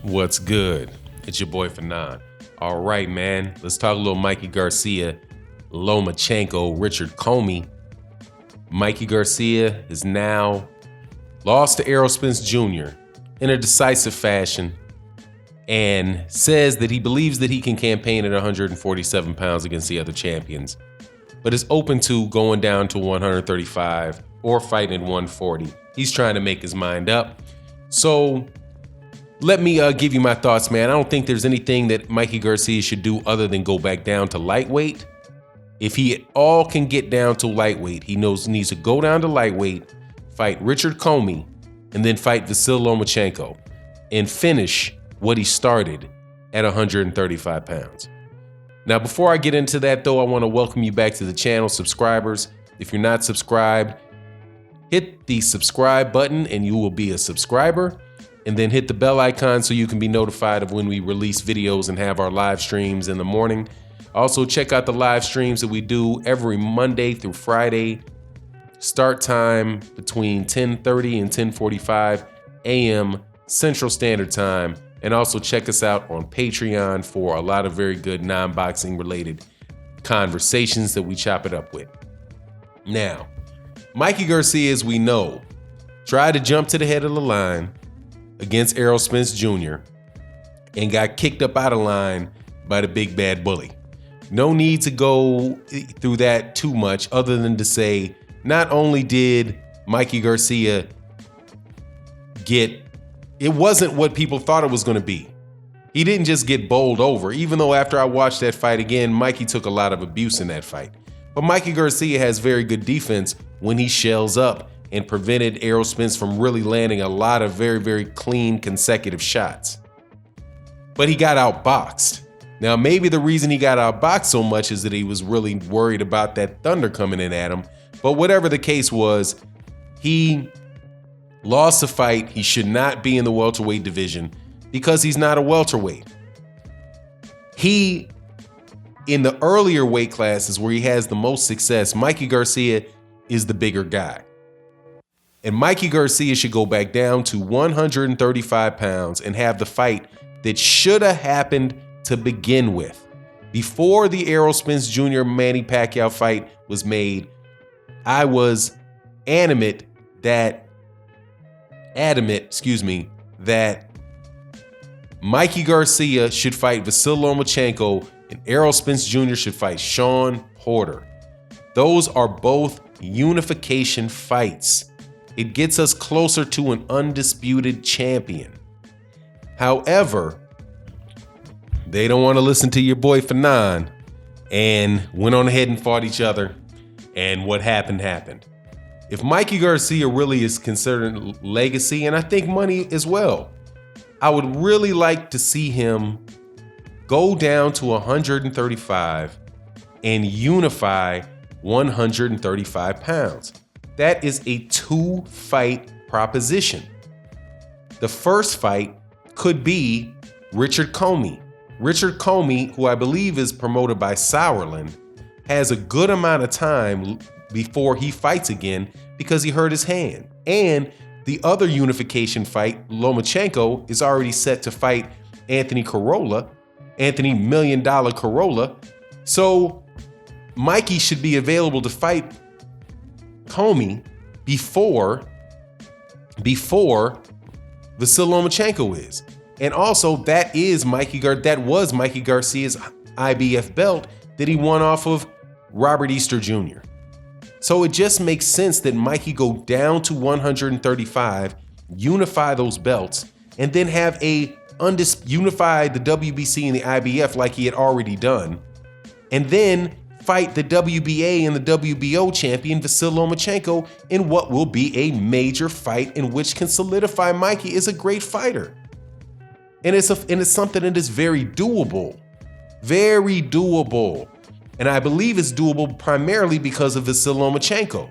What's good? It's your boy Fanon. All right, man. Let's talk a little Mikey Garcia, Lomachenko, Richard Comey. Mikey Garcia is now lost to Errol Spence Jr. in a decisive fashion and says that he believes that he can campaign at 147 pounds against the other champions, but is open to going down to 135 or fighting at 140. He's trying to make his mind up. So let me give you my thoughts, man. I don't think there's anything that Mikey Garcia should do other than go back down to lightweight. If he at all can get down to lightweight, he needs to go down to lightweight, fight Richard Comey, and then fight Vasyl Lomachenko and finish what he started at 135 pounds. Now, before I get into that, though, I want to welcome you back to the channel, subscribers. If you're not subscribed, hit the subscribe button and you will be a subscriber. And then hit the bell icon so you can be notified of when we release videos and have our live streams in the morning. Also, check out the live streams that we do every Monday through Friday. Start time between 10:30 and 10:45 a.m. Central Standard Time. And also check us out on Patreon for a lot of very good non-boxing related conversations that we chop it up with. Now, Mikey Garcia, as we know, tried to jump to the head of the line against Errol Spence Jr. and got kicked up out of line by the big bad bully. No need to go through that too much other than to say, not only did Mikey Garcia it wasn't what people thought it was going to be. He didn't just get bowled over, even though after I watched that fight again, Mikey took a lot of abuse in that fight. But Mikey Garcia has very good defense when he shells up and prevented Errol Spence from really landing a lot of very, very clean consecutive shots. But he got outboxed. Now, maybe the reason he got outboxed so much is that he was really worried about that thunder coming in at him. But whatever the case was, he lost a fight. He should not be in the welterweight division because he's not a welterweight. In the earlier weight classes where he has the most success, Mikey Garcia is the bigger guy. And Mikey Garcia should go back down to 135 pounds and have the fight that should have happened to begin with. Before the Errol Spence Jr. Manny Pacquiao fight was made, I was adamant that Mikey Garcia should fight Vasyl Lomachenko and Errol Spence Jr. should fight Shawn Porter. Those are both unification fights. It gets us closer to an undisputed champion. However, they don't want to listen to your boy Fanon and went on ahead and fought each other. And what happened. If Mikey Garcia really is considered legacy, and I think money as well, I would really like to see him go down to 135 and unify 135 pounds. That is a 2-fight proposition. The first fight could be Richard Comey. Richard Comey, who I believe is promoted by Sauerland, has a good amount of time before he fights again because he hurt his hand. And the other unification fight, Lomachenko, is already set to fight Anthony $1 million Corolla. So Mikey should be available to fight Comey before Vasyl Lomachenko is. And also that was Mikey Garcia's IBF belt that he won off of Robert Easter Jr. So it just makes sense that Mikey go down to 135, unify those belts, and then have unify the WBC and the IBF like he had already done, and then fight the WBA and the WBO champion Vasyl Lomachenko in what will be a major fight in which can solidify Mikey as a great fighter. And it's something that is very doable. Very doable. And I believe it's doable primarily because of Vasyl Lomachenko.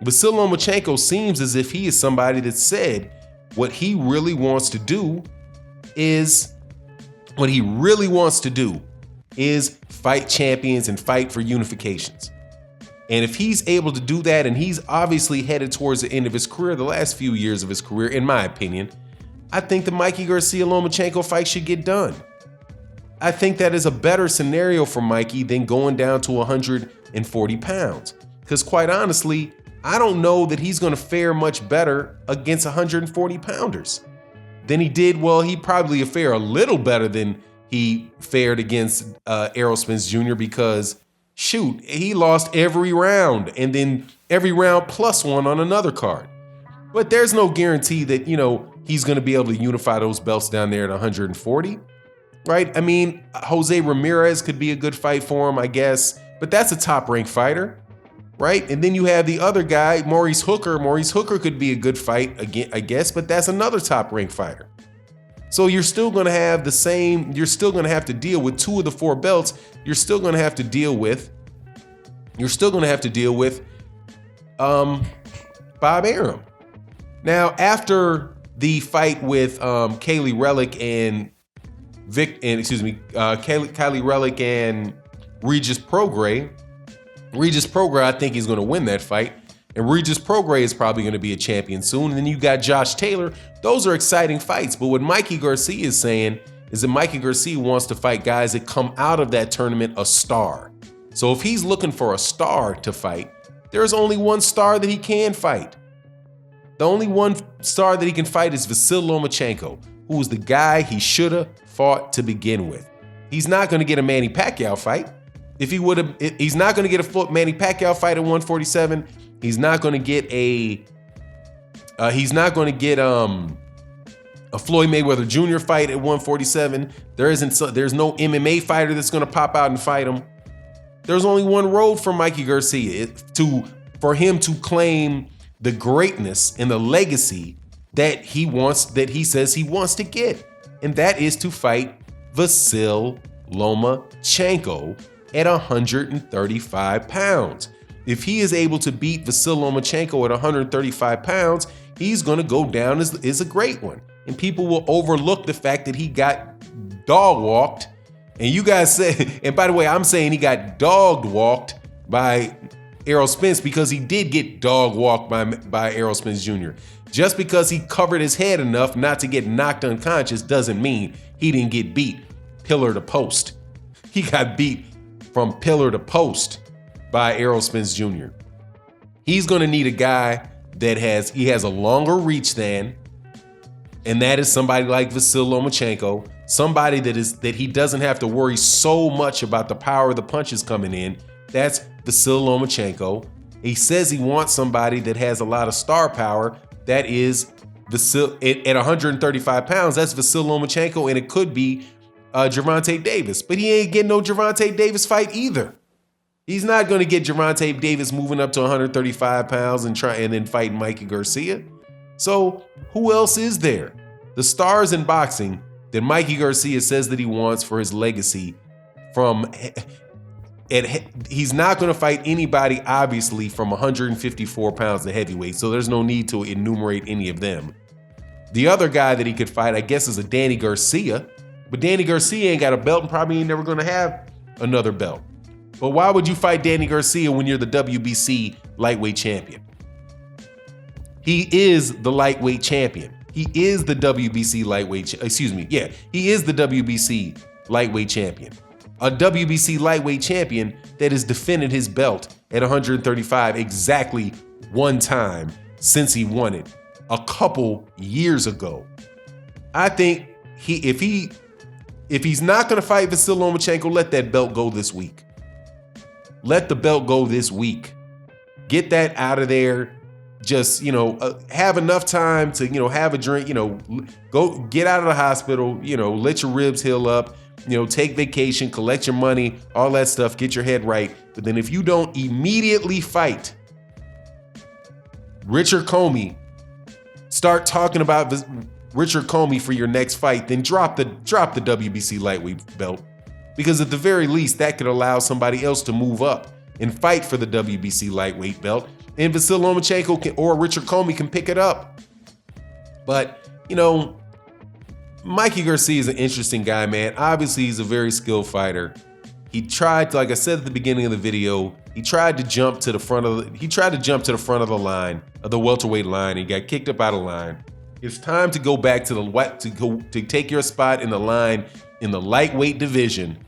Vasyl Lomachenko seems as if he is somebody that said what he really wants to do is fight champions and fight for unifications. And if he's able to do that, and he's obviously headed towards the end of his career, the last few years of his career, in my opinion, I think the Mikey Garcia Lomachenko fight should get done. I think that is a better scenario for Mikey than going down to 140 pounds. Because quite honestly, I don't know that he's going to fare much better against 140 pounders than he did. Well, he probably fare a little better than he fared against Errol Spence Jr. because, shoot, he lost every round and then every round plus one on another card. But there's no guarantee that, he's going to be able to unify those belts down there at 140, right? I mean, Jose Ramirez could be a good fight for him, I guess, but that's a top-ranked fighter, right? And then you have the other guy, Maurice Hooker. Maurice Hooker could be a good fight, again, I guess, but that's another top-ranked fighter. So you're still going to have you're still going to have to deal with two of the four belts. You're still going to have to deal with Bob Arum. Now, after the fight with Kylie Relic and Kylie Relic and Regis Prograis, I think he's going to win that fight. And Regis Prograis is probably going to be a champion soon. And then you got Josh Taylor. Those are exciting fights. But what Mikey Garcia is saying is that Mikey Garcia wants to fight guys that come out of that tournament a star. So if he's looking for a star to fight, there's only one star that he can fight. The only one star that he can fight is Vasyl Lomachenko, who was the guy he should have fought to begin with. He's not going to get a Manny Pacquiao fight. He's not going to get a Manny Pacquiao fight at 147. He's not going to get a Floyd Mayweather Jr. fight at 147. There's no MMA fighter that's going to pop out and fight him. There's only one road for Mikey Garcia for him to claim the greatness and the legacy that he says he wants to get. And that is to fight Vasyl Lomachenko at 135 pounds. If he is able to beat Vasyl Lomachenko at 135 pounds, he's going to go down as a great one. And people will overlook the fact that he got dog walked. And you guys say, and by the way, I'm saying he got dog walked by Errol Spence because he did get dog walked by Errol Spence Jr. Just because he covered his head enough not to get knocked unconscious doesn't mean he didn't get beat pillar to post. He got beat from pillar to post by Errol Spence Jr. He's going to need a guy that has a longer reach than, and that is somebody like Vasyl Lomachenko, somebody that he doesn't have to worry so much about the power of the punches coming in. That's Vasyl Lomachenko. He says he wants somebody that has a lot of star power. That is Vasyl at 135 pounds. That's Vasyl Lomachenko, and it could be Gervonta Davis, but he ain't getting no Gervonta Davis fight either. He's not going to get Gervonta Davis moving up to 135 pounds and then fighting Mikey Garcia. So who else is there? The stars in boxing that Mikey Garcia says that he wants for his legacy he's not going to fight anybody, obviously, from 154 pounds to heavyweight, so there's no need to enumerate any of them. The other guy that he could fight, I guess, is a Danny Garcia, but Danny Garcia ain't got a belt and probably ain't never going to have another belt. But why would you fight Danny Garcia when you're the WBC lightweight champion? He is the lightweight champion. He is the WBC lightweight, he is the WBC lightweight champion. A WBC lightweight champion that has defended his belt at 135 exactly one time since he won it a couple years ago. I think if he's not going to fight Vasyl Lomachenko, let that belt go this week. Let the belt go this week. Get that out of there. Just, have enough time to, have a drink, go get out of the hospital, let your ribs heal up. Take vacation, collect your money, all that stuff, get your head right. But then if you don't immediately fight Richard Comey, start talking about Richard Comey for your next fight, then drop the WBC lightweight belt. Because at the very least, that could allow somebody else to move up and fight for the WBC lightweight belt. And Vasyl Lomachenko or Richard Comey can pick it up. But, Mikey Garcia is an interesting guy, man. Obviously, he's a very skilled fighter. He tried, like I said at the beginning of the video, he tried to jump to the front of the line, of the welterweight line. He got kicked up out of line. It's time to go back to to take your spot in the line in the lightweight division.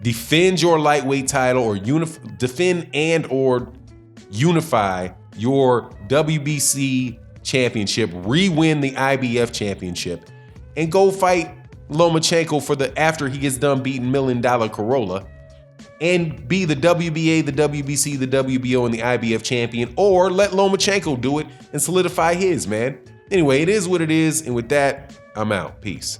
Defend your lightweight title, or defend and or unify your WBC championship, re-win the IBF championship, and go fight Lomachenko after he gets done beating $1 Million Corolla, and be the WBA, the WBC, the WBO, and the IBF champion, or let Lomachenko do it and solidify his, man. Anyway, it is what it is, and with that, I'm out. Peace.